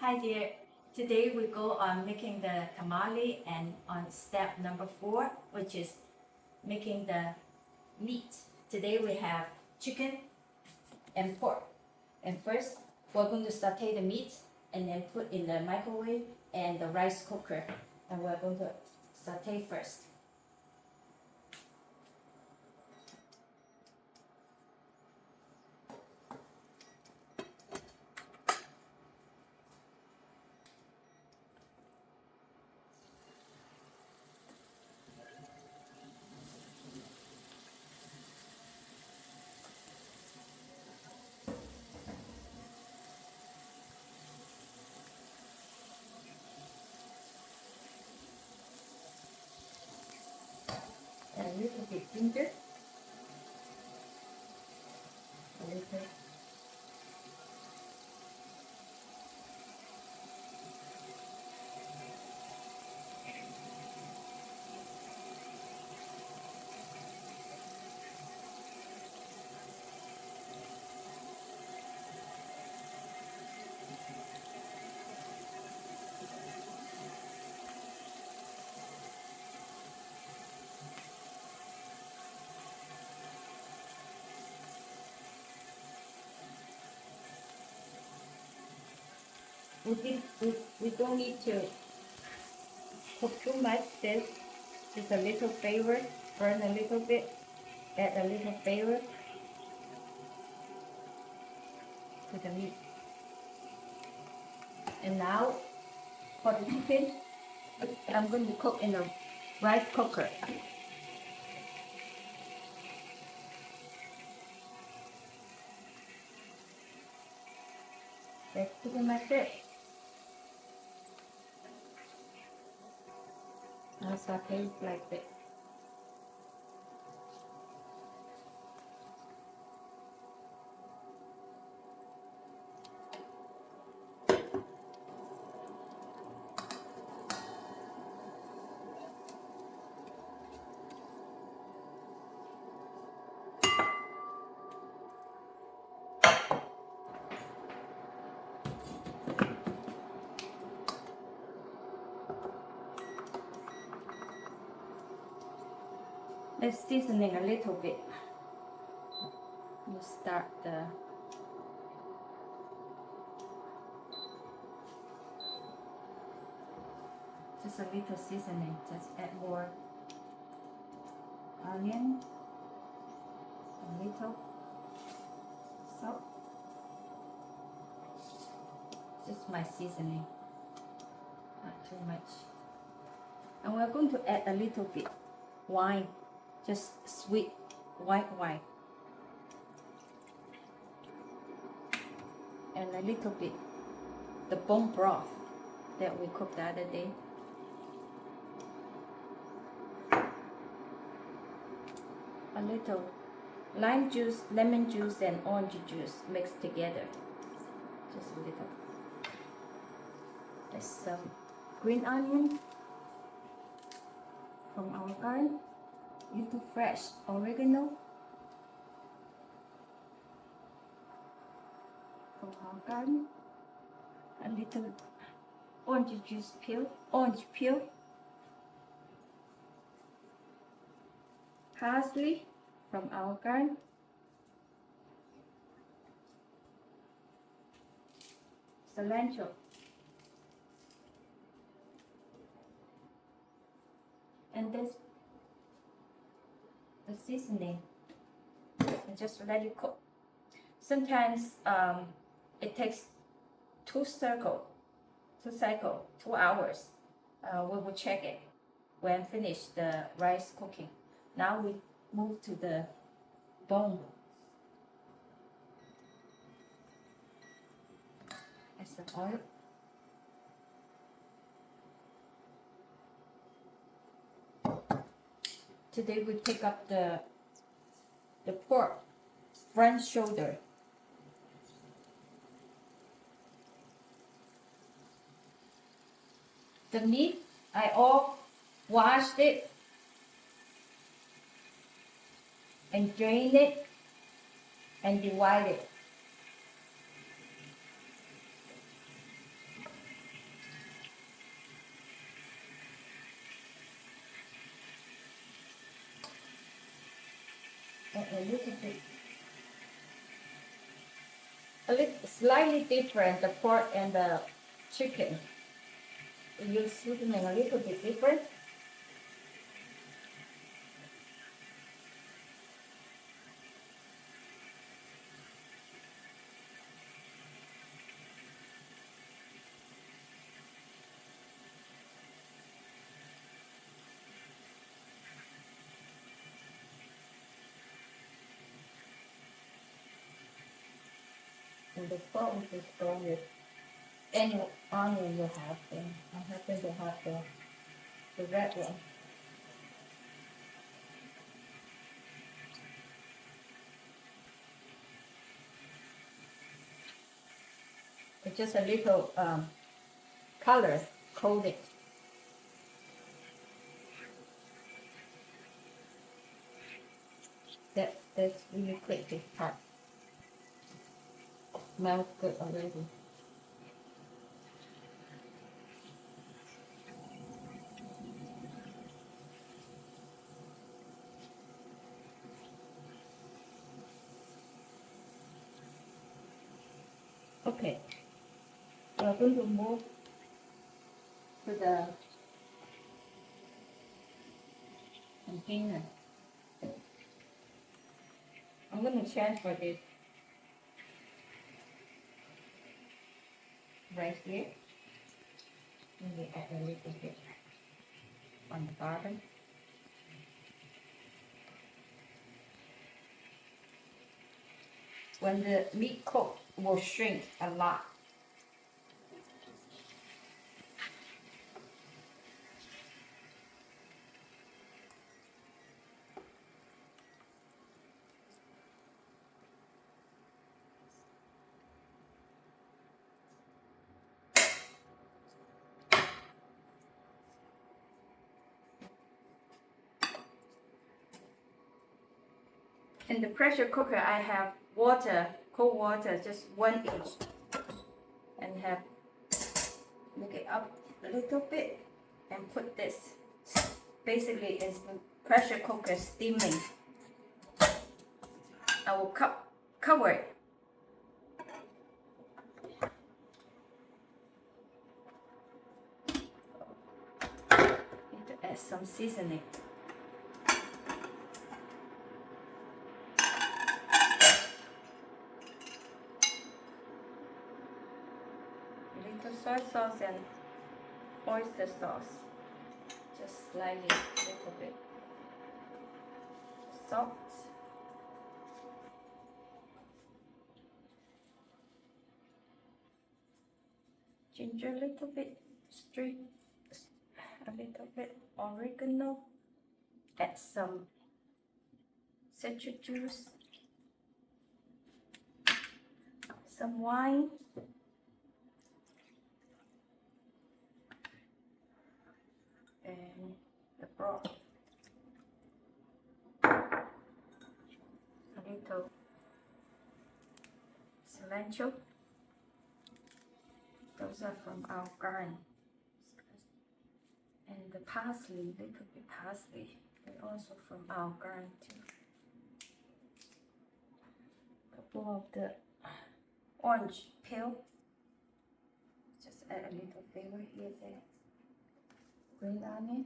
Hi dear, today we go on making the tamale and on step number 4, which is making the meat. Today we have chicken and pork. And first, we're going to saute the meat and then put in the microwave and the rice cooker. And we're going to saute first. And a little bit ginger, a little we don't need to cook too much. This is a little flavor, burn a little bit, add a little flavor to the meat. And now for the chicken, I'm going to cook in a rice cooker. Let's chicken like this. I'll saute it like this. Let's seasoning a little bit. You start just a little seasoning. Just add more onion, a little salt. Just my seasoning, not too much. And we're going to add a little bit wine. Just sweet white wine and a little bit the bone broth that we cooked the other day. A little lime juice, lemon juice and orange juice mixed together. Just a little. There's some green onion from our garden. Little fresh oregano from our garden, a little orange peel, parsley from our garden, cilantro, and this the seasoning, and just let it cook. Sometimes it takes 2 hours. We will check it when finished the rice cooking. Now we move to the bone. Add some oil. Today we pick up the pork front shoulder. The meat, I all washed it and drained it and divided it. a little slightly different, the pork and the chicken. We use seasoning a little bit different. And the pork we just go with any onion you have there. I happen to have the red one. It's just a little color coating. That's really quick, this part. Smells good already. Okay, we are going to move to the container. I'm going to transfer this right here. Maybe add a little bit on the bottom. When the meat cooks, will shrink a lot. In the pressure cooker, I have water, cold water, just 1 inch, and have make it up a little bit and put this. Basically, it's the pressure cooker steaming. I will cover it. Need to add some seasoning. Soy sauce and oyster sauce, just slightly, a little bit. Salt, ginger, a little bit, a little bit oregano. Add some citrus juice, some wine. And the broth, a little cilantro. Those are from our garden. And the parsley, little bit parsley, they're also from our garden too. A couple of the orange peel. Just add a little flavor here there. Green onion.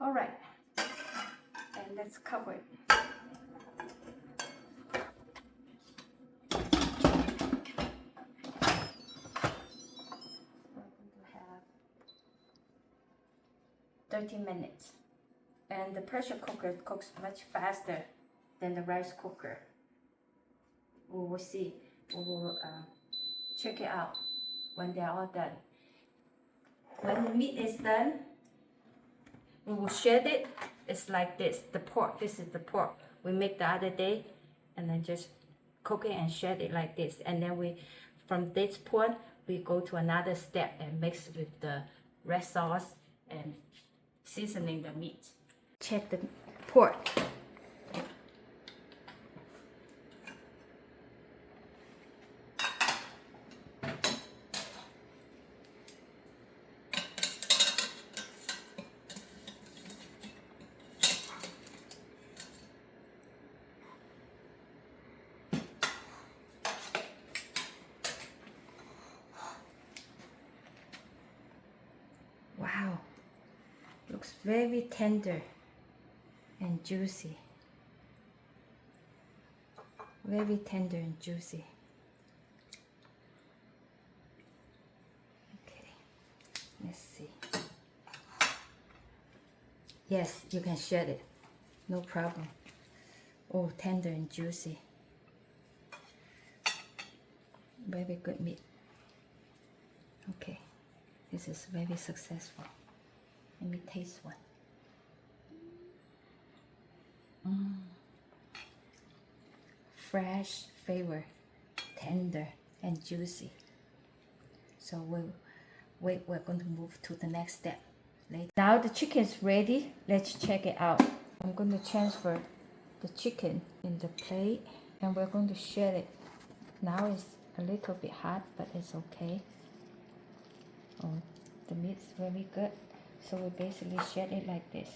All right, and let's cover it. We're going to have 30 minutes, and the pressure cooker cooks much faster than the rice cooker. We will see. We will check it out when they're all done. When the meat is done, we will shred it. It's like this, the pork. This is the pork we make the other day, and then just cook it and shred it like this. And then from this point, we go to another step and mix with the red sauce and seasoning the meat. Check the pork. very tender and juicy. Very tender and juicy. Okay, let's see. Yes, you can shred it, no problem. Oh, tender and juicy. Very good meat. Okay, this is very successful. Let me taste one. Fresh flavor, tender and juicy. So we're going to move to the next step later. Now the chicken is ready. Let's check it out. I'm going to transfer the chicken in the plate and we're going to shred it. Now it's a little bit hot, but it's okay. Oh, the meat's very good. So we basically shred it like this.